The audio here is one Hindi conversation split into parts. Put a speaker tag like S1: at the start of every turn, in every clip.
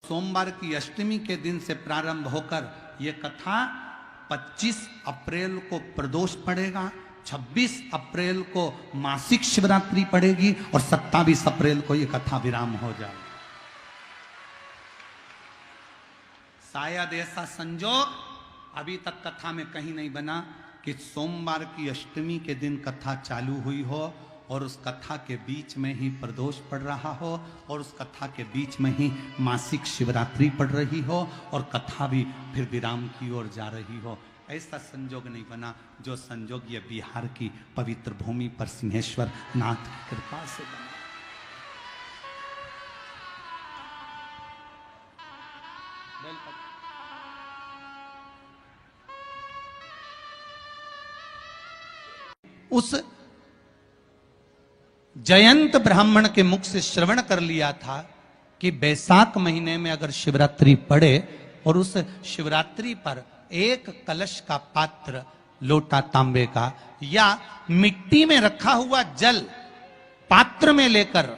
S1: सोमवार की अष्टमी के दिन से प्रारंभ होकर ये कथा 25 अप्रैल को प्रदोष पड़ेगा, 26 अप्रैल को मासिक शिवरात्रि पड़ेगी और 27 अप्रैल को ये कथा विराम हो जाए। शायद ऐसा संजोग अभी तक कथा में कहीं नहीं बना कि सोमवार की अष्टमी के दिन कथा चालू हुई हो और उस कथा के बीच में ही प्रदोष पड़ रहा हो और उस कथा के बीच में ही मासिक शिवरात्रि पड़ रही हो और कथा भी फिर विराम की ओर जा रही हो। ऐसा संजोग नहीं बना जो संजोग ये बिहार की पवित्र भूमि पर सिंहेश्वर नाथ की कृपा से बना। उस जयंत ब्राह्मण के मुख से श्रवण कर लिया था कि बैसाख महीने में अगर शिवरात्रि पड़े और उस शिवरात्रि पर एक कलश का पात्र, लोटा तांबे का या मिट्टी में रखा हुआ जल पात्र में लेकर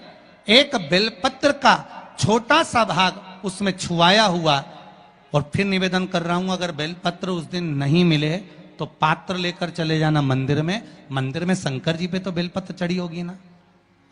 S1: एक बेलपत्र का छोटा सा भाग उसमें छुआया हुआ, और फिर निवेदन कर रहा हूं अगर बेलपत्र उस दिन नहीं मिले तो पात्र लेकर चले जाना मंदिर में। मंदिर में शंकर जी पे तो बेलपत्र चढ़ी होगी ना,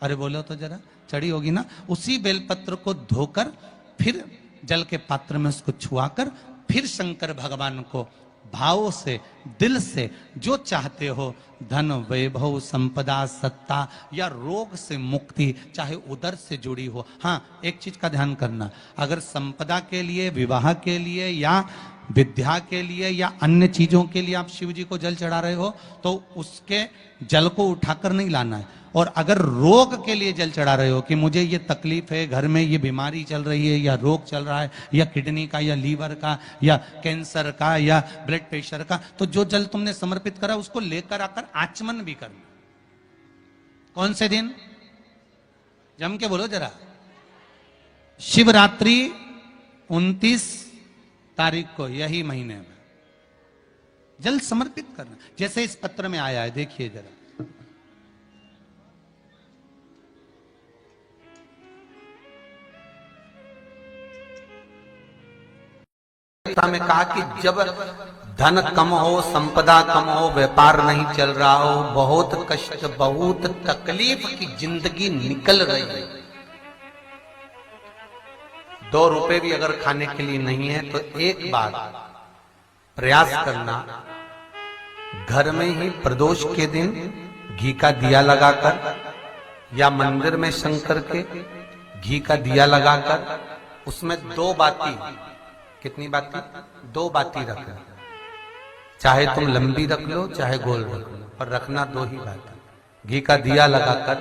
S1: अरे बोलो तो जरा, चढ़ी होगी ना। उसी बेलपत्र को धोकर फिर जल के पात्र में उसको छुआकर फिर शंकर भगवान को भाव से, दिल से जो चाहते हो, धन वैभव संपदा सत्ता या रोग से मुक्ति, चाहे उदर से जुड़ी हो। हाँ, एक चीज का ध्यान करना, अगर संपदा के लिए, विवाह के लिए या विद्या के लिए या अन्य चीजों के लिए आप शिव जी को जल चढ़ा रहे हो तो उसके जल को उठाकर नहीं लाना है। और अगर रोग के लिए जल चढ़ा रहे हो कि मुझे ये तकलीफ है, घर में ये बीमारी चल रही है या रोग चल रहा है या किडनी का या लीवर का या कैंसर का या ब्लड प्रेशर का, तो जो जल तुमने समर्पित करा उसको लेकर आकर आचमन भी करना। कौन से दिन? जम के बोलो जरा। शिवरात्रि 29 तारीख को, यही महीने में जल समर्पित करना, जैसे इस पत्र में आया है, देखिए जरा। में कहा कि जब धन कम हो, संपदा कम हो, व्यापार नहीं चल रहा हो, बहुत कष्ट, बहुत तकलीफ की जिंदगी निकल रही है, 2 रुपए भी अगर खाने के लिए नहीं है तो एक बार प्रयास करना, घर में ही प्रदोष के दिन घी का दिया लगाकर या मंदिर में शंकर के घी का दिया लगाकर उसमें 2 बाती, कितनी बाती? 2 बाती रखना, चाहे तुम लंबी रख लो चाहे गोल रख लो, पर रखना 2 ही बाती। घी का दिया लगाकर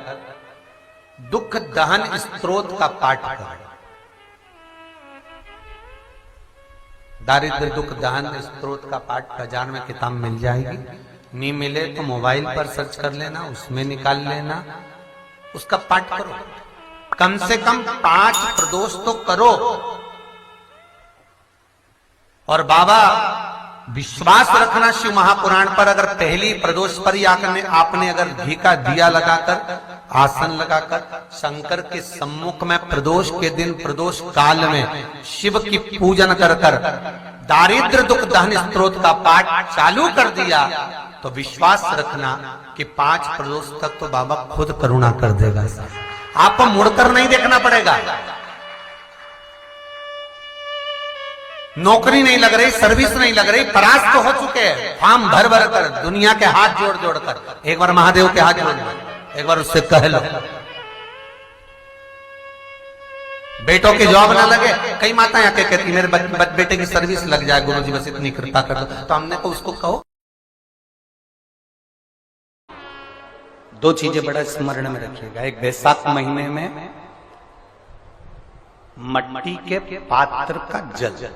S1: दुख दहन स्तोत्र का पाठ करो। दारिद्र दुख दहन स्तोत्र का पाठ बाजार में किताब मिल जाएगी, नहीं मिले तो मोबाइल पर सर्च कर लेना, उसमें निकाल लेना, उसका पाठ करो। कम से कम 5 प्रदोष तो करो। और बाबा विश्वास रखना शिव महापुराण पर, अगर पहली प्रदोष पर ही आपने अगर घी का दिया लगाकर, आसन लगाकर शंकर के सम्मुख में प्रदोष के दिन, प्रदोष काल में शिव की पूजन कर दारिद्र दुख दहन स्तोत्र का पाठ चालू कर दिया तो विश्वास रखना कि 5 प्रदोष तक तो बाबा खुद करुणा कर देगा। आपको मुड़कर नहीं देखना पड़ेगा। नौकरी नहीं लग रही, सर्विस नहीं लग रही, परास्त तो हो चुके हैं, फॉर्म भर भर कर, दुनिया के हाथ जोड़ जोड़ कर, एक बार महादेव के हाथ जोड़ लो, एक बार उससे कह लो। बेटों की जॉब ना लगे, कई माताएं आके कहती मेरे बेटे की सर्विस लग जाए गुरुजी, बस इतनी कृपा कर दो, तो हमने को उसको कहो। 2 चीजें बड़ा स्मरण में रखिएगा। एक, बैसाख महीने में मट्टी के पात्र का जल,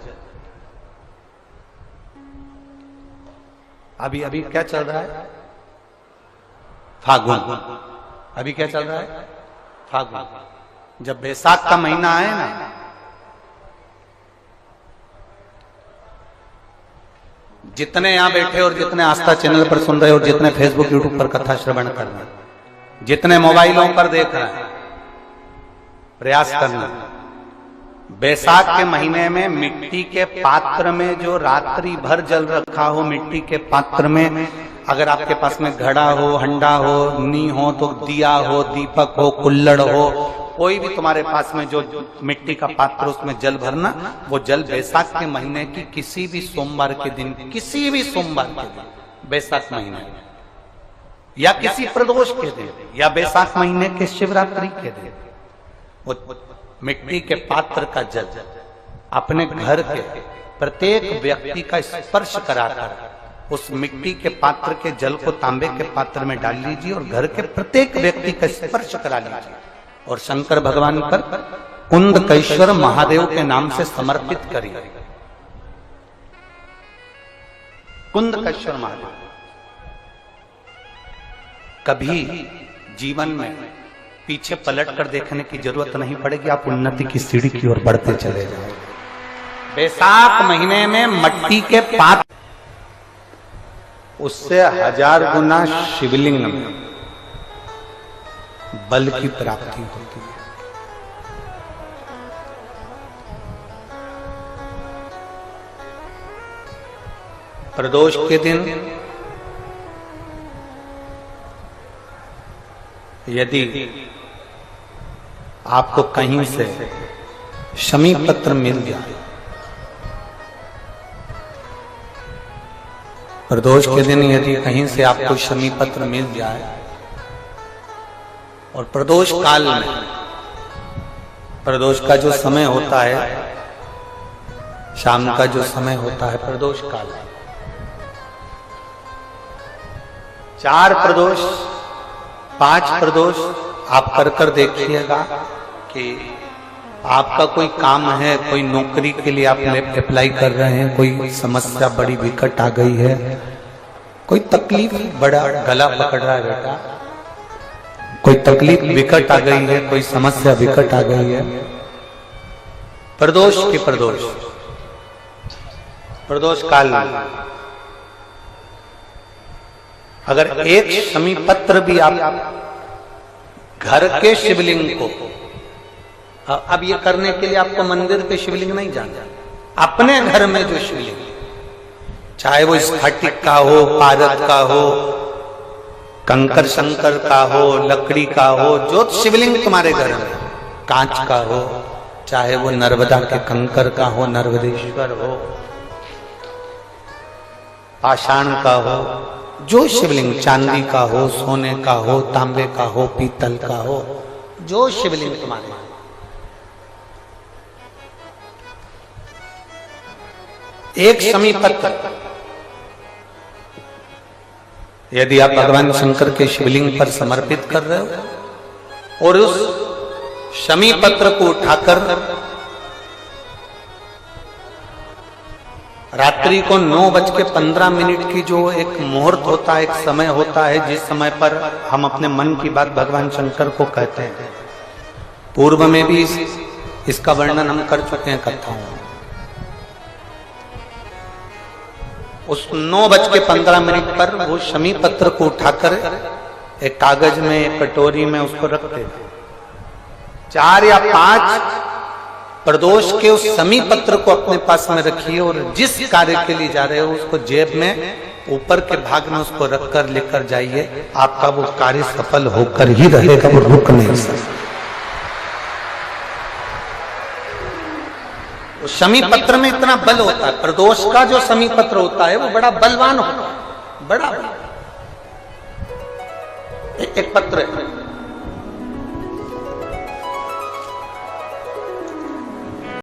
S1: अभी क्या चल रहा है? फागुन। अभी क्या चल रहा है? फागुन। जब बैसाख का महीना आए ना, जितने यहां बैठे और जितने आस्था चैनल पर सुन रहे हो, जितने फेसबुक यूट्यूब पर कथा श्रवण कर रहे हैं, जितने मोबाइलों पर देख रहे हैं, प्रयास करना बैसाख के महीने में मिट्टी के पात्र में जो रात्रि भर जल रखा हो, मिट्टी के पात्र में अगर आपके पास में घड़ा हो, हंडा हो, नी हो, तो दिया हो, दीपक हो, कुल्लड़ हो, कोई भी तुम्हारे पास में जो मिट्टी का पात्र उसमें जल भरना, वो जल बैसाख के महीने की किसी भी सोमवार के दिन, किसी भी सोमवार के दिन, बैसाख महीने या किसी प्रदोष के दिन या बैसाख महीने के शिवरात्रि के दिन, वो मिट्टी के पात्र का जल अपने घर के प्रत्येक व्यक्ति का स्पर्श कराकर उस मिट्टी के पात्र के जल को तांबे के पात्र में डाल लीजिए और घर के प्रत्येक व्यक्ति का स्पर्श करा लीजिए और शंकर भगवान पर कुंदकेश्वर महादेव के नाम से समर्पित करिए। कुंदकेश्वर महादेव। कभी जीवन में पीछे पलट कर देखने की जरूरत नहीं पड़ेगी, आप उन्नति की सीढ़ी की ओर बढ़ते चले जाओगे। बैसाख महीने में मट्टी के पात्र, उससे 1000 गुना शिवलिंग में बल की प्राप्ति होती है। प्रदोष के दिन यदि आपको कहीं से शमी पत्र मिल जाए, प्रदोष के दिन यदि कहीं से आपको शमी पत्र मिल जाए और प्रदोष काल में, प्रदोष का जो समय होता है, शाम का जो समय होता है प्रदोष काल, 4 प्रदोष 5 प्रदोष आप कर देखिएगा कि आपका कोई काम है, कोई नौकरी के लिए आप अप्लाई कर रहे हैं, कोई समस्या बड़ी विकट आ गई है, कोई तकलीफ, बड़ा गला पकड़ रहा है बेटा, कोई तकलीफ विकट आ गई है, कोई समस्या विकट आ गई है, प्रदोष की प्रदोष काल में अगर एक शमी पत्र भी आप घर के शिवलिंग को, अब ये करने के लिए आपको मंदिर पे शिवलिंग नहीं जाना, अपने घर में जो शिवलिंग, चाहे वो स्फटिक का हो, पारद का हो, कंकर शंकर का हो, लकड़ी का हो, जो शिवलिंग तुम्हारे घर में, कांच का हो, चाहे वो नर्मदा के कंकर का हो, नर्मदेश्वर हो, पाषाण का हो, जो शिवलिंग चांदी का हो, सोने का हो, तांबे का हो, पीतल का हो, जो शिवलिंग तुम्हारे, एक शमी पत्र यदि आप भगवान शंकर के शिवलिंग पर समर्पित कर रहे हो और उस शमी पत्र को उठाकर रात्रि को 9:15 की जो एक मुहूर्त होता है, एक समय होता है, जिस समय पर हम अपने मन की बात भगवान शंकर को कहते हैं, पूर्व में भी इसका वर्णन हम कर चुके हैं कथाओं में। उस 9:15 पर वो शमी पत्र को उठाकर एक कागज में, एक कटोरी में उसको रखते हैं। 4 या 5 प्रदोष के उस शमी पत्र को अपने पास में रखिए और जिस कार्य के लिए जा रहे हो उसको जेब में ऊपर के भाग में उसको रखकर लेकर जाइए, आपका वो कार्य सफल होकर ही रहेगा, वो रुक नहीं सकता। शमी पत्र में इतना बल होता है, प्रदोष का जो शमी पत्र होता है वो बड़ा बलवान होता है, बड़ा एक पत्र है।